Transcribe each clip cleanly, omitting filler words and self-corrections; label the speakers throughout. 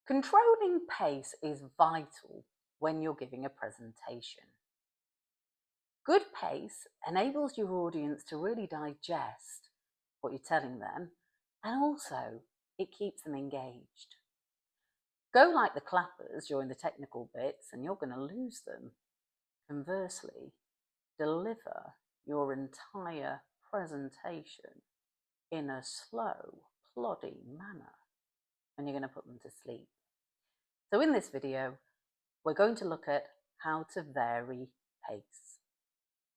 Speaker 1: Controlling pace is vital when you're giving a presentation. Good pace enables your audience to really digest what you're telling them, and also it keeps them engaged. Go like the clappers during the technical bits and you're going to lose them. Conversely, deliver your entire presentation in a slow, plodding manner and you're going to put them to sleep. So in this video, we're going to look at how to vary pace.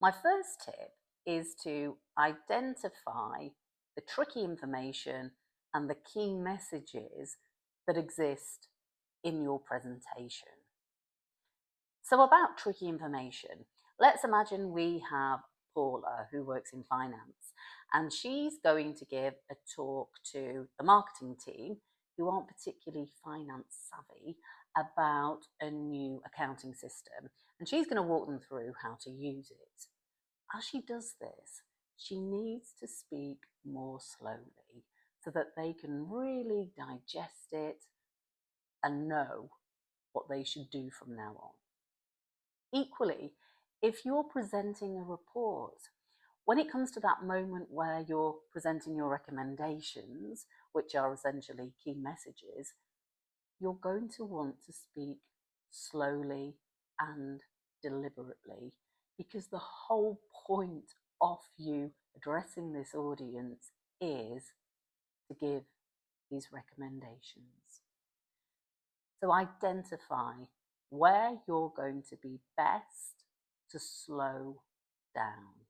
Speaker 1: My first tip is to identify the tricky information and the key messages that exist in your presentation. So about tricky information, let's imagine we have Paula who works in finance and she's going to give a talk to the marketing team who aren't particularly finance savvy about a new accounting system, and she's going to walk them through how to use it. As she does this, she needs to speak more slowly so that they can really digest it and know what they should do from now on. Equally, if you're presenting a report, when it comes to that moment where you're presenting your recommendations, which are essentially key messages, you're going to want to speak slowly and deliberately, because the whole point of you addressing this audience is to give these recommendations. So identify where you're going to be best to slow down.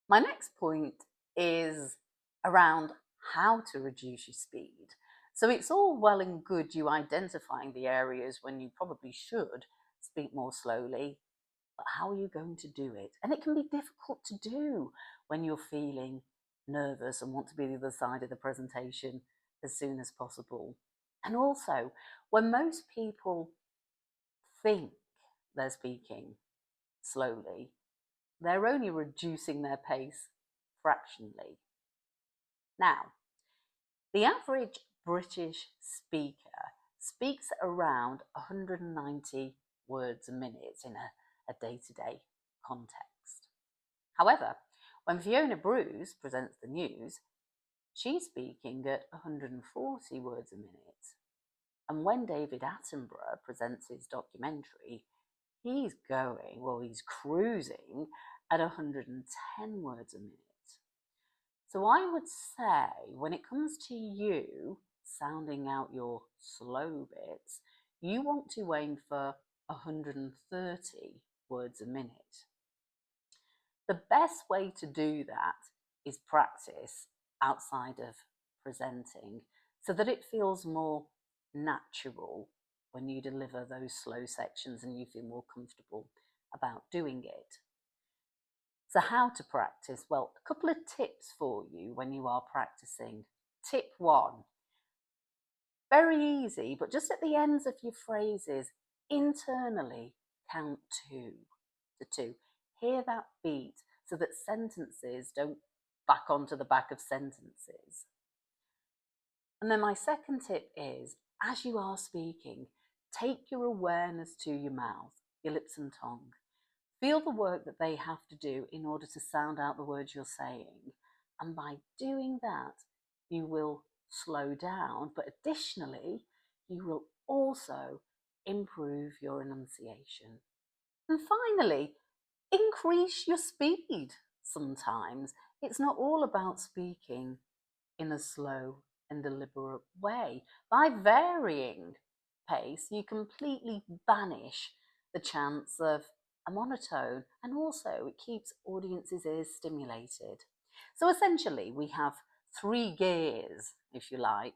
Speaker 1: My next point is around how to reduce your speed. So it's all well and good you identifying the areas when you probably should speak more slowly, but how are you going to do it? And it can be difficult to do when you're feeling nervous and want to be the other side of the presentation as soon as possible. And also, when most people think they're speaking slowly, they're only reducing their pace fractionally. Now, the average British speaker speaks around 190 words a minute in a day-to-day context. However, when Fiona Bruce presents the news, she's speaking at 140 words a minute. And when David Attenborough presents his documentary, he's cruising at 110 words a minute. So I would say when it comes to you sounding out your slow bits, you want to aim for 130 words a minute. The best way to do that is practice outside of presenting so that it feels more natural when you deliver those slow sections and you feel more comfortable about doing it. So how to practice? Well, a couple of tips for you when you are practicing. Tip 1, very easy, but just at the ends of your phrases, internally count 2 to 2. Hear that beat so that sentences don't back onto the back of sentences. And then my second tip is, as you are speaking, take your awareness to your mouth, your lips and tongue. Feel the work that they have to do in order to sound out the words you're saying. And by doing that, you will slow down, but additionally, you will also improve your enunciation. And finally, increase your speed sometimes. It's not all about speaking in a slow and deliberate way. By varying pace, you completely banish the chance of a monotone, and also it keeps audiences' ears stimulated. So essentially, we have 3 gears, if you like,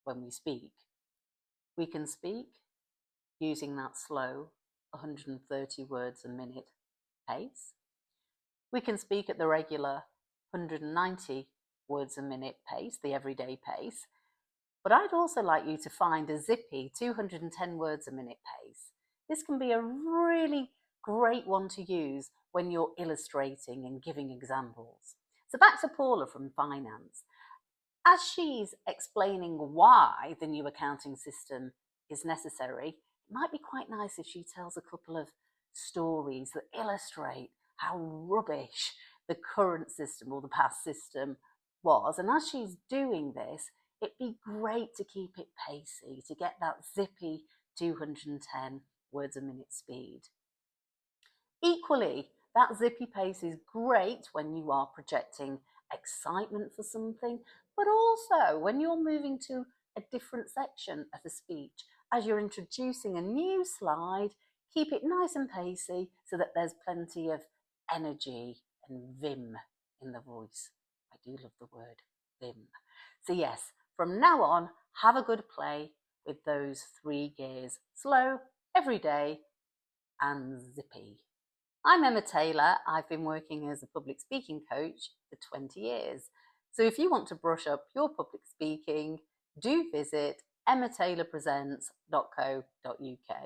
Speaker 1: when we speak. We can speak using that slow 130 words a minute pace. We can speak at the regular 190 words a minute pace, the everyday pace. But I'd also like you to find a zippy 210 words a minute pace. This can be a really great one to use when you're illustrating and giving examples. So back to Paula from finance. As she's explaining why the new accounting system is necessary, it might be quite nice if she tells a couple of stories that illustrate how rubbish the current system or the past system was. And as she's doing this, it'd be great to keep it pacey, to get that zippy 210 words a minute speed. Equally, that zippy pace is great when you are projecting excitement for something, but also when you're moving to a different section of a speech. As you're introducing a new slide, keep it nice and pacey so that there's plenty of energy and vim in the voice. I do love the word vim. So yes, from now on, have a good play with those 3 gears: slow, everyday, and zippy. I'm Emma Taylor. I've been working as a public speaking coach for 20 years. So if you want to brush up your public speaking, do visit emmataylorpresents.co.uk.